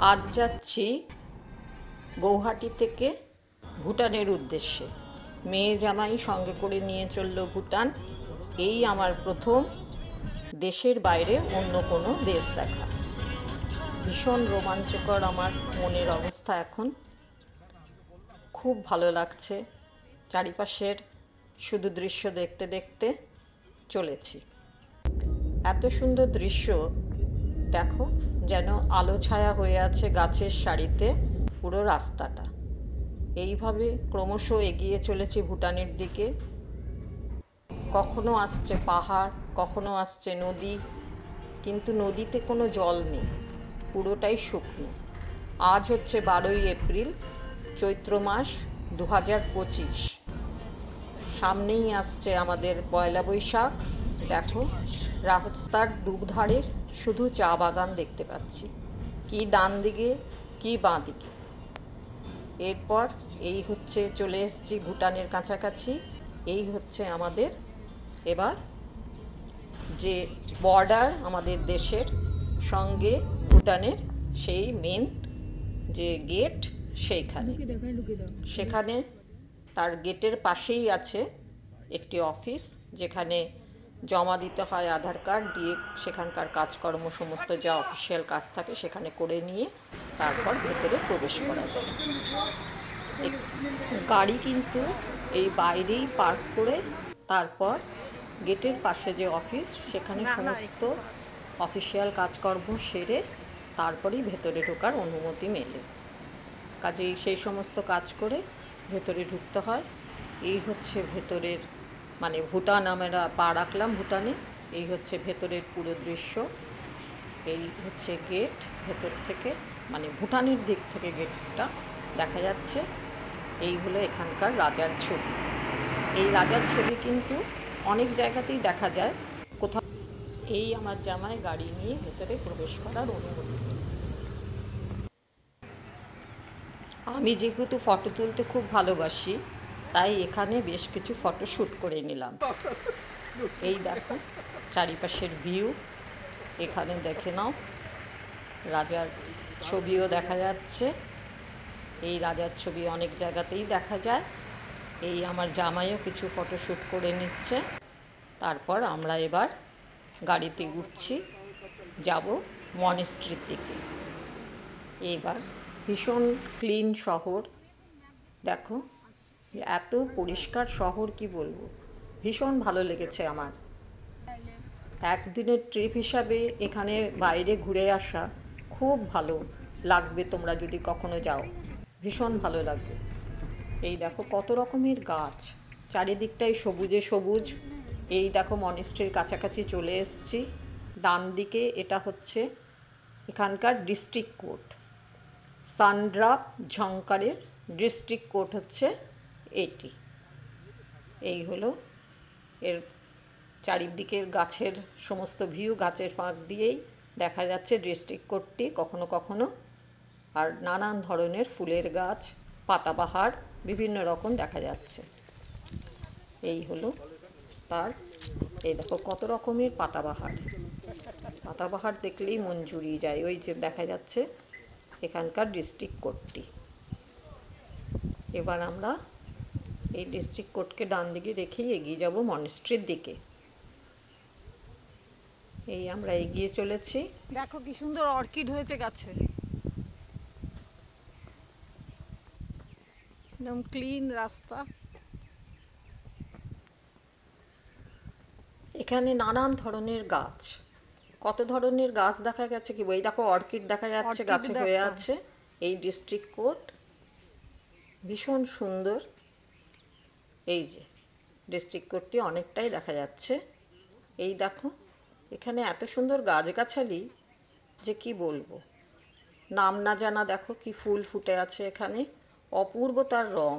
আজ যাচ্ছি গৌহাটি থেকে ভুটানের উদ্দেশ্যে। মেয়ে জামাই সঙ্গে করে নিয়ে চলল ভুটান। এই আমার প্রথম দেশের বাইরে অন্য কোনো দেশ দেখা। ভীষণ রোমাঞ্চকর আমার মনের অবস্থা এখন। খুব ভালো লাগছে। চারিপাশের শুধু দৃশ্য দেখতে দেখতে চলেছি। এত সুন্দর দৃশ্য দেখো, যেন আলো ছায়া হয়ে আছে গাছের সারিতে পুরো রাস্তাটা। এইভাবে ক্রমশ এগিয়ে চলেছি ভুটানের দিকে। কখনো আসছে পাহাড়, কখনো আসছে নদী, কিন্তু নদীতে কোনো জল নেই, পুরোটাই শুকনো। আজ হচ্ছে 12ই এপ্রিল, চৈত্র মাস 2025। সামনেই আসছে আমাদের পয়লা বৈশাখ। দেখো, রাস্তার দুধারে শুধু চা বাগান দেখতে পাচ্ছি, কি ডান দিকে কি বাঁ দিকে। এরপর এই হচ্ছে চলে এসেছি ভুটানের কাছাকাছি। এই হচ্ছে আমাদের এবার যে বর্ডার আমাদের দেশের সঙ্গে ভুটানের, সেই মেন যে গেট সেখানে তার গেটের পাশেই আছে একটি অফিস, যেখানে জমা দিতে হয় আধার কার্ড দিয়ে। সেখানকার কাজকর্ম সমস্ত যা অফিসিয়াল কাজ থাকে সেখানে করে নিয়ে তারপর ভেতরে প্রবেশ করা যায়। গাড়ি কিন্তু এই বাইরেই পার্ক করে তারপর গেটের পাশে যে অফিস, সেখানে সমস্ত অফিসিয়াল কাজকর্ম সেরে তারপরেই ভেতরে ঢোকার অনুমতি মেলে। কাজেই সেই সমস্ত কাজ করে ভেতরে ঢুকতে হয়। এই হচ্ছে ভেতরের, মানে ভুটান আমরা পা রাখলাম ভুটানে। এই হচ্ছে ভেতরের পুরো দৃশ্য। এই হচ্ছে গেট ভেতর থেকে, মানে ভুটানের দিক থেকে গেটটা দেখা যাচ্ছে। এই হলো এখানকার রাজার ছবি। এই রাজার ছবি কিন্তু অনেক জায়গাতেই দেখা যায়। কোথাও এই আমার জামাই গাড়ি নিয়ে ভেতরে প্রবেশ করার অনুমতি। আমি যেহেতু ফটো তুলতে খুব ভালোবাসি, তাই এখানে বেশ কিছু ফটো শ্যুট করে নিলাম। এই দেখো চারিপাশের ভিউ, এখানে দেখে নাও। রাজার ছবিও দেখা যাচ্ছে। এই রাজার ছবি অনেক জায়গাতেই দেখা যায়। এই আমার জামাইও কিছু ফটো শ্যুট করে নিচ্ছে। তারপর আমরা এবার গাড়িতে উঠছি, যাব মনেস্ট্রির দিকে। এবার ভীষণ ক্লিন শহর। দেখো, এত পরিষ্কার শহর কি বলবো, ভীষণ ভালো লেগেছে আমার। একদিনের ট্রিপ হিসাবে এখানে বাইরে ঘুরে আসা খুব ভালো লাগবে। তোমরা যদি কখনো যাও, ভীষণ ভালো লাগবে। এই দেখো কত রকমের গাছ, চারিদিকটাই সবুজে সবুজ। এই দেখো মনেস্ট্রির কাছাকাছি চলে এসেছি। ডান দিকে এটা হচ্ছে এখানকার ডিস্ট্রিক্ট কোর্ট। সান্ড্রাপ ঝংকারের ডিস্ট্রিক্ট কোর্ট হচ্ছে এটি। এই হলো এর চারিদিকের গাছের সমস্ত ভিউ, গাছের ফাঁক দিয়েই দেখা যাচ্ছে ডিস্ট্রিক্ট কোর্টটি কখনো কখনো। আর নানান ধরনের ফুলের গাছ, পাতাবাহার বিভিন্ন রকম দেখা যাচ্ছে। এই হলো তার, এই দেখো কত রকমের পাতাবাহার। পাতাবাহার দেখলেই মন জুড়িয়ে যায়। ওই যে দেখা যাচ্ছে এখানকার ডিস্ট্রিক্ট কোর্টটি। এবার আমরা এই ডিস্ট্রিক্ট কোর্টকে ডান দিকে রেখেই এগিয়ে যাব মনেস্ট্রির দিকে। এই আমরা এগিয়ে চলেছি। দেখো কি সুন্দর অর্কিড হয়েছে গাছে, একদম ক্লিন রাস্তা। এখানে নানান ধরনের গাছ, কত ধরনের গাছ দেখা গেছে কি, এই দেখো অর্কিড দেখা যাচ্ছে গাছে হয়ে আছে। এই ডিস্ট্রিক্ট কোর্ট ভীষণ সুন্দর। এই যে ডিস্ট্রিক্ট কোর্টটি অনেকটাই দেখা যাচ্ছে। এই দেখো এখানে এত সুন্দর গাছগাছালি যে কি বলবো, নাম না জানা দেখো কি ফুল ফুটে আছে এখানে, অপূর্ব তার রং।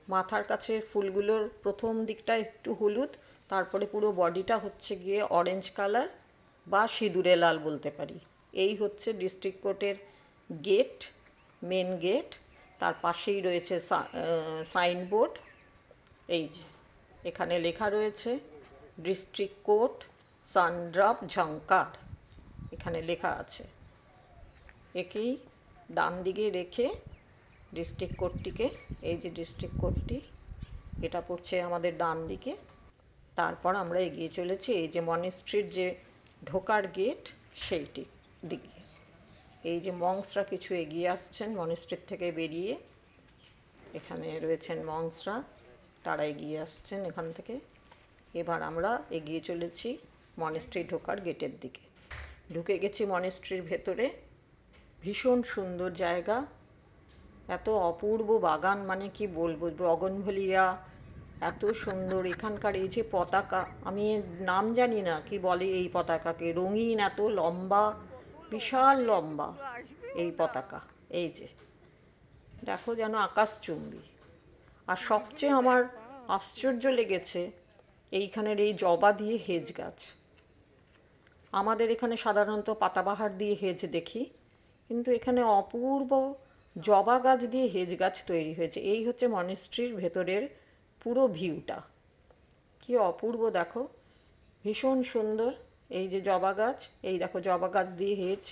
মাথার কাছে ফুলগুলোর প্রথম দিকটা একটু হলুদ, তারপরে পুরো বডিটা হচ্ছে গিয়ে অরেঞ্জ কালার বা সিঁদুরে লাল বলতে পারি। এই হচ্ছে ডিস্ট্রিক্ট কোর্টের গেট, মেন গেট। তার পাশেই রয়েছে সাইনবোর্ড। এই যে এখানে লেখা রয়েছে ডিস্ট্রিক্ট কোর্ট সান্ড্রাপ ঝংকার, এখানে লেখা আছে। একেই ডান দিকে রেখে ডিস্ট্রিক্ট কোর্টটিকে, এই যে ডিস্ট্রিক্ট কোর্টটি, এটা পড়ছে আমাদের ডান দিকে। তারপর আমরা এগিয়ে চলেছি এই যে মনেস্ট্রির যে ঢোকার গেট সেইটি দিকে। এই যে মংসরা কিছু এগিয়ে আসছেন মনেস্ট্রির থেকে বেরিয়ে, এখানে রয়েছেন মংসরা, তারা এগিয়ে আসছেন এখান থেকে। এবার আমরা এগিয়ে চলেছি মনেস্ট্রি ঢোকার গেটের দিকে। ঢুকে গেছি মনেস্ট্রির ভেতরে। ভীষণ সুন্দর জায়গা, এত অপূর্ব বাগান, মানে কি বলবো, বগনভেলিয়া এত সুন্দর। এখানকার এই যে পতাকা, আমি এর নাম জানি না কি বলে এই পতাকাকে, রঙিন, এত লম্বা, বিশাল লম্বা এই পতাকা। এই যে দেখো, যেন আকাশচুম্বী। আর সবচেয়ে আমার আশ্চর্য লেগেছে এইখানের এই জবা দিয়ে হেজ গাছ। আমাদের এখানে সাধারণত পাতাবাহার দিয়ে হেজ দেখি, কিন্তু এখানে অপূর্ব জবা গাছ দিয়ে হেজ গাছ তৈরি হয়েছে। এই হচ্ছে মনেস্ট্রির ভেতরের পুরো ভিউটা, কি অপূর্ব দেখো, ভীষণ সুন্দর। এই যে জবা গাছ, এই দেখো জবা গাছ দিয়ে হেজ,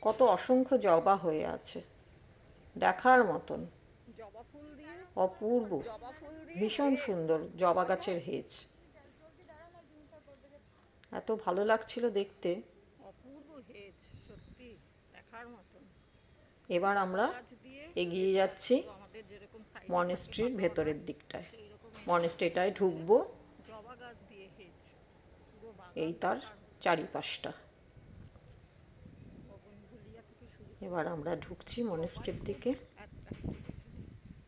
কত অসংখ্য জবা হয়ে আছে, দেখার মতন, জবা ফুল দিয়ে, অপূর্ব, জবা ফুল দিয়ে ভীষণ সুন্দর জবা গাছের হেজ। এত ভালো লাগছিল দেখতে। অপূর্ব হেজ, সত্যি দেখার মতন। এবার আমরা গাছ দিয়ে এগিয়ে যাচ্ছি আমাদের যেরকম সাইডে থাকে মনেস্ট্রির ভেতরের দিকটায়। সেই রকম মনেস্ট্রিটায় ঢুকবো, জবা গাছ দিয়ে হেজ, পুরো এই বাগান তার দেখার মতো। চারিপাশটা। বগনভেলিয়া থেকে শুরু এবার আমরা ঢুকছি মনেস্ট্রির দিকে। অ্যাট্রাক্টিভ,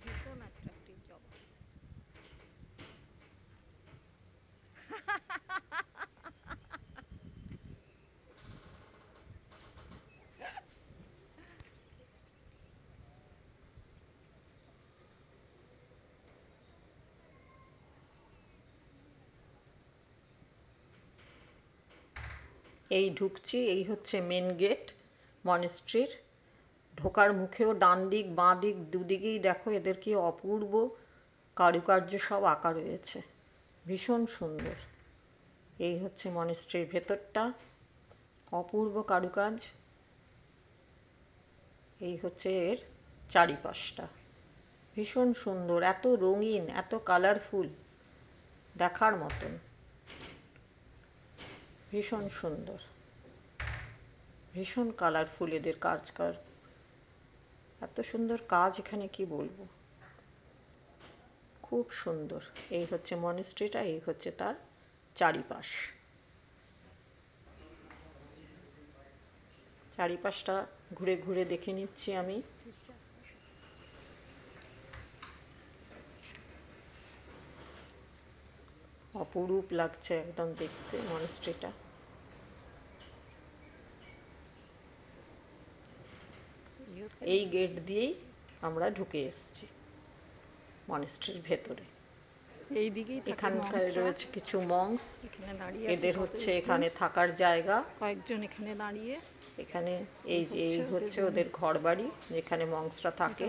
ভীষণ অ্যাট্রাক্টিভ জবা। এই ঢুকছি, এই হচ্ছে মেন গেট মনেস্ট্রির। ঢোকার মুখেও ডান দিক বাঁ দিক দুদিকেই দেখো এদের কি অপূর্ব কারুকার্য সব আঁকা রয়েছে, ভীষণ সুন্দর। এই হচ্ছে মনেস্ট্রির ভেতরটা, অপূর্ব কারুকাজ। এই হচ্ছে এর চারিপাশটা, ভীষণ সুন্দর, এত রঙিন, এত কালারফুল, দেখার মতন, ভীষণ সুন্দর, ভীষণ কালারফুল এদের কাজকার, এত সুন্দর কাজ এখানে কি বলবো, খুব সুন্দর। এই হচ্ছে মনেস্ট্রিটা, এই হচ্ছে তার চারিপাশ। চারিপাশটা ঘুরে ঘুরে দেখে নিচ্ছি আমি। অপরূপ লাগছে একদম দেখতে মনেস্ট্রিটা। এই গেট দিয়েই আমরা ঢুকে এসেছি মনেস্ট্রির ভেতরে। এই দিকেই এখানকার রয়েছে কিছু মংস, এখানে দাঁড়িয়ে এদের হচ্ছে এখানে থাকার জায়গা। কয়েকজন এখানে দাঁড়িয়ে, এখানে এই যে এই হচ্ছে ওদের ঘর বাড়ি যেখানে মংসরা থাকে।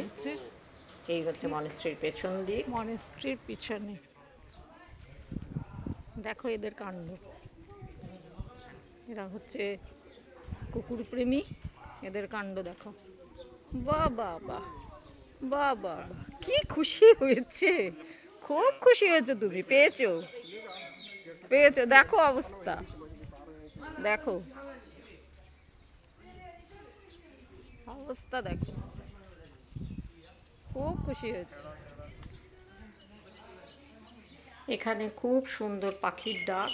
এই হচ্ছে মনেস্ট্রির পেছন দিক। মনেস্ট্রির পিছনে দেখো এদের কাণ্ড। এরা হচ্ছে কুকুর প্রেমী, এদের কাণ্ড দেখো। বাহ বাহ বাহ, বাহ বাহ বাহ, কি খুশি হয়েছে, খুব খুশি হয়েছে, তুমি পেয়েছো, পেয়েছো, দেখো অবস্থা, দেখো অবস্থা, দেখো খুব খুশি হয়েছে। এখানে খুব সুন্দর পাখির ডাক,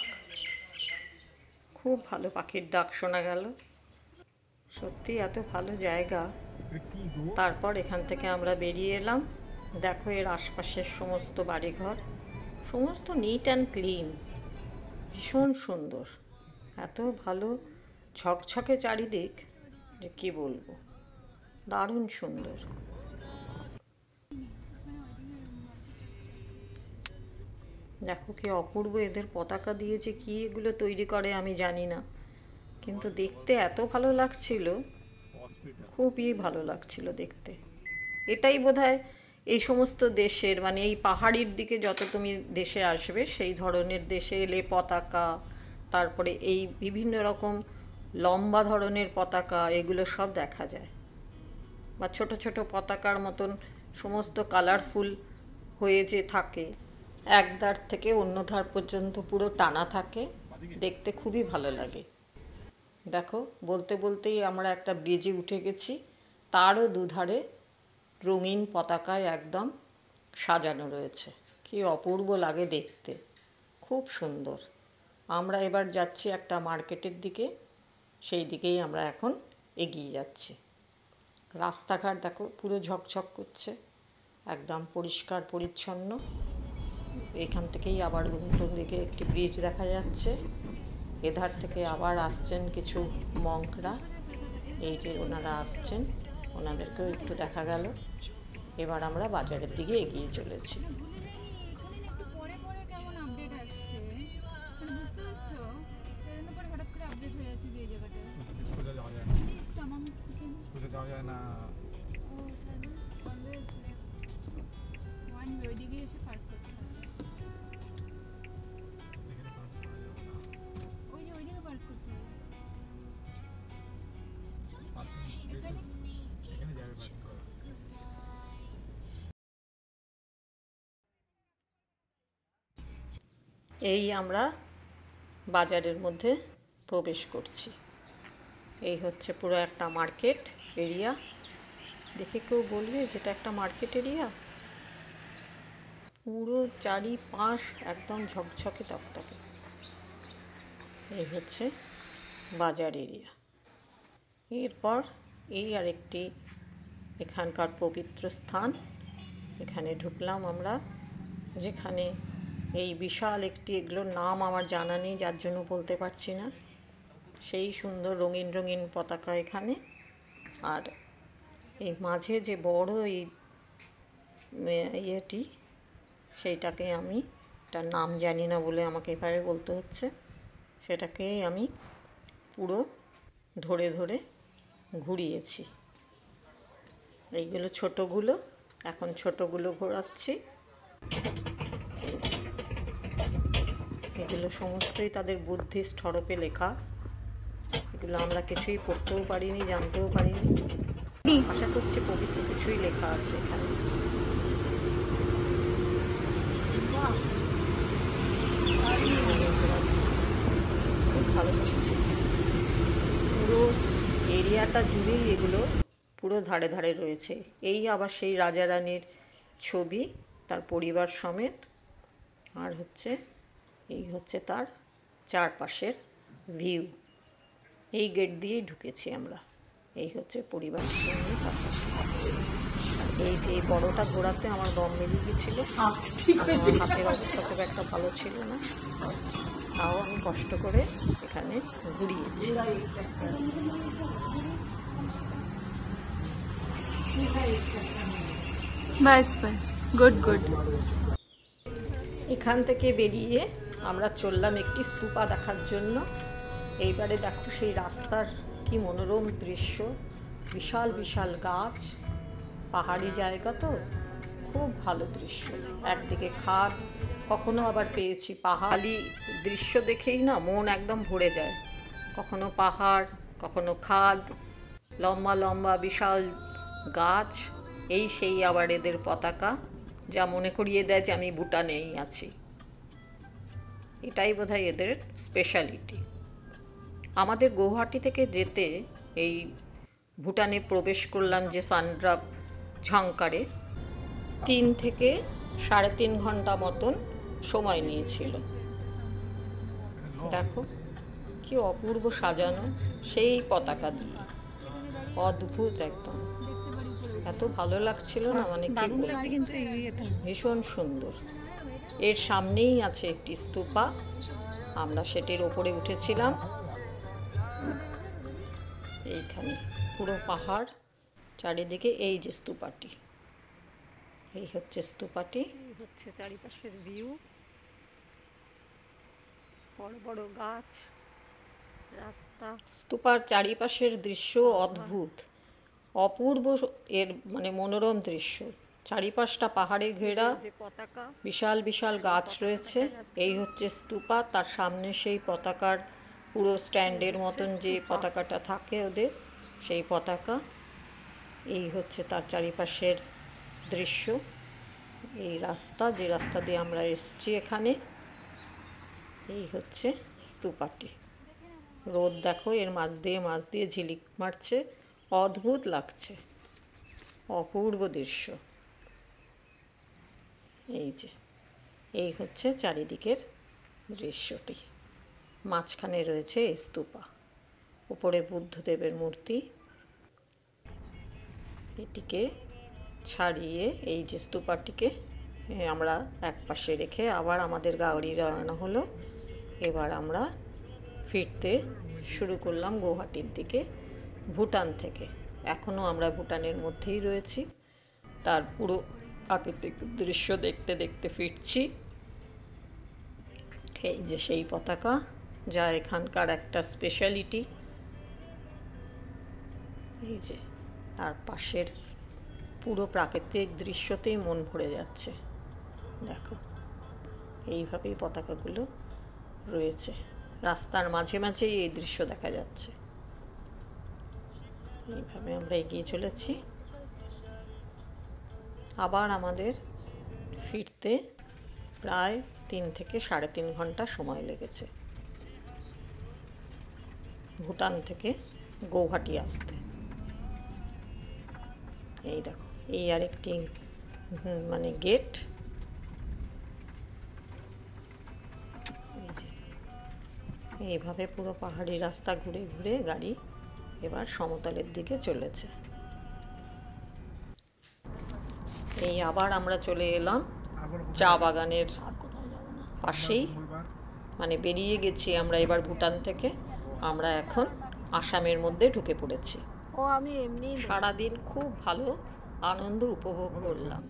খুব ভালো পাখির ডাক শোনা গেল, সত্যি এত ভালো জায়গা। তারপর এখান থেকে আমরা বেরিয়ে এলাম। দেখো এর আশপাশের সমস্ত বাড়িঘর, সমস্ত নিট অ্যান্ড ক্লিন, ভীষণ সুন্দর, এত ভালো ঝকঝকে চারিদিক যে কি বলবো, দারুণ সুন্দর। দেখো কি অপূর্ব এদের পতাকা দিয়ে যে কি এগুলো তৈরি করে আমি জানি না, কিন্তু দেখতে এত ভালো লাগছিল, খুবই ভালো লাগছিল দেখতে। এটাই বোধহয় এই সমস্ত দেশের, মানে এই পাহাড়ির দিকে যত তুমি দেশে আসবে সেই ধরনের দেশে এলে পতাকা, তারপরে এই বিভিন্ন রকম লম্বা ধরনের পতাকা, এগুলো সব দেখা যায়। বা ছোট ছোট পতাকার মতন সমস্ত কালারফুল হয়ে যে থাকে, এক ধার থেকে অন্য ধার পর্যন্ত পুরো টানা থাকে, দেখতে খুবই ভালো লাগে। দেখো, বলতে বলতেই আমরা একটা ব্রিজে উঠে গেছি, তারও দুধারে রঙিন পতাকায় একদম সাজানো রয়েছে। কি অপূর্ব লাগে দেখতে, খুব সুন্দর। আমরা এবার যাচ্ছি একটা মার্কেটের দিকে, সেই দিকেই আমরা এখন এগিয়ে যাচ্ছি। রাস্তাঘাট দেখো পুরো ঝকঝক করছে, একদম পরিষ্কার পরিচ্ছন্ন। এখান থেকেই আবার উল্টো দিকে একটি ব্রিজ দেখা যাচ্ছে, এধার থেকে আবার আসছেন কিছু মঙ্করা, এই যে ওনারা আসছেন, ওনাদেরকেও একটু দেখা গেল। এবার আমরা বাজারের দিকে এগিয়ে চলেছি। এই আমরা বাজারের মধ্যে প্রবেশ করছি। এই হচ্ছে পুরো একটা মার্কেট এরিয়া। দেখে কেউ বলবে যেটা একটা মার্কেট এরিয়া? পুরো চারিপাশ একদম ঝকঝকে তকতকে। এই হচ্ছে বাজার এরিয়া। এরপর এই আরেকটি এখানকার পবিত্র স্থান, এখানে ঢুকলাম আমরা, যেখানে এই বিশাল একটি, এগুলোর নাম আমার জানা নেই যার জন্য বলতে পারছি না, সেই সুন্দর রঙিন রঙিন পতাকা এখানে। আর এই মাঝে যে বড় এই ইয়েটি, সেইটাকে আমি, তার নাম জানি না বলে আমাকে এবারে বলতে হচ্ছে, সেটাকেই আমি পুরো ধরে ধরে ঘুরিয়েছি। এইগুলো ছোটগুলো, এখন ছোটগুলো ঘোরাচ্ছি। এগুলো সমস্তই তাদের বুদ্ধিস্ট হরপে লেখা, এগুলো আমরা কিছুই পড়তেও পারিনি, জানতেও পারিনি। আশা করছি পবিত্র কিছুই লেখা আছে এখানে। খুব ভালো লাগছে। পুরো এরিয়াটা জুড়েই এগুলো পুরো ধারে ধারে রয়েছে। এই আবার সেই রাজা রানীর ছবি, তার পরিবার সমেত। আর হচ্ছে এই হচ্ছে তার চারপাশের ভিউ। এই গেট দিয়েই ঢুকেছি আমরা। এই হচ্ছে পরিবার সঙ্গে পাশাপাশি। এই যে বড়টা ঘোরাতে আমার দম বেরিয়ে গেছিল, আমার হাতের অবস্থা খুব একটা ভালো ছিল না, তাও আমি কষ্ট করে এখানে ঘুরিয়েছি। বাস বাস, গুড গুড। এখান থেকে বেরিয়ে আমরা চললাম একটি স্তূপা দেখার জন্য। এইবারে দেখো সেই রাস্তার কি মনোরম দৃশ্য, বিশাল বিশাল গাছ, পাহাড়ি জায়গা তো, খুব ভালো দৃশ্য। একদিকে খাদ, কখনো আবার পেয়েছি পাহাড়ি দৃশ্য দেখেই না মন একদম ভরে যায়। কখনো পাহাড়, কখনো খাদ, লম্বা লম্বা বিশাল গাছ, এই সেই আবার এদের পতাকা, যা মনে করিয়ে দেয় যে আমি ভুটানেই আছি। এটাই বোধহয় এদের স্পেশালিটি। আমাদের গৌহাটি থেকে যেতে এই ভুটানে প্রবেশ করলাম যে সান্দ্রাপ ঝংকারে, 3 থেকে 3.5 ঘন্টা মতন সময় নিয়েছিল। দেখো কি অপূর্ব সাজানো, সেই পতাকা দিয়ে, অদ্ভুত একদম, এত ভালো লাগছিল না, মানে কি বলবো, ভীষণ সুন্দর। এর সামনেই আছে একটি স্তূপা, আমরা সেটির ওপরে উঠেছিলাম। এইখানে পুরো পাহাড় চারিদিকে, এই যে স্তূপাটি, এই হচ্ছে স্তূপাটি, এই হচ্ছে চারিপাশের ভিউ, বড় বড় গাছ, রাস্তা। স্তূপার চারিপাশের দৃশ্য অদ্ভুত, অপূর্ব, এর মানে মনোরম দৃশ্য। চারিপাশটা পাহাড়ে ঘেরা, বিশাল বিশাল গাছ রয়েছে। এই হচ্ছে স্তূপা, তার সামনে সেই পতাকার পুরো স্ট্যান্ডের মতন যে পতাকাটা থাকে ওদের, সেই পতাকা। এই হচ্ছে তার চারিপাশের দৃশ্য। এই রাস্তা, যে রাস্তা দিয়ে আমরা এসছি এখানে, এই হচ্ছে স্তূপাটি। রোদ দেখো এর মাঝ দিয়ে ঝিলিক মারছে, অদ্ভুত লাগছে, অপূর্ব দৃশ্য। এই হচ্ছে চারিদিকের দৃশ্যটি। মাঝখানে রয়েছে এই স্তূপা, উপরে বুদ্ধদেবের মূর্তি। এটিকে ছাড়িয়ে এই যে স্তূপাটিকে আমরা এক পাশে রেখে আবার আমাদের গাড়ি রওনা হলো। এবার আমরা ফিরতে শুরু করলাম গৌহাটির দিকে, ভুটান থেকে। এখনো আমরা ভুটানের মধ্যেই রয়েছি, তার পুরো প্রাকৃতিক দৃশ্য দেখতে দেখতে ফিরছি। এই যে সেই পতাকা, যা এখানকার একটা স্পেশালিটি। এই যে তার পাশের পুরো প্রাকৃতিক দৃশ্যতেই মন ভরে যাচ্ছে। দেখো এইভাবেই পতাকাগুলো রয়েছে, রাস্তার মাঝে মাঝেই এই দৃশ্য দেখা যাচ্ছে। এইভাবে আমরা এগিয়ে চলেছি। আবার আমাদের ফিরতে প্রায় 3 থেকে 3.5 ঘন্টা সময় লেগেছে ভুটান থেকে গৌহাটি আসতে। এই দেখো, এই আরেকটি মানে গেট। এই যে এইভাবে পুরো পাহাড়ি রাস্তা ঘুরে ঘুরে গাড়ি এবার সমতলের দিকে চলেছে। এই আবার আমরা চলে এলাম চা বাগানের পাশেই, মানে বেরিয়ে গেছি আমরা এবার ভুটান থেকে। আমরা এখন আসামের মধ্যে ঢুকে পড়েছি। ও আমি এমনি সারাদিন খুব ভালো আনন্দ উপভোগ করলাম।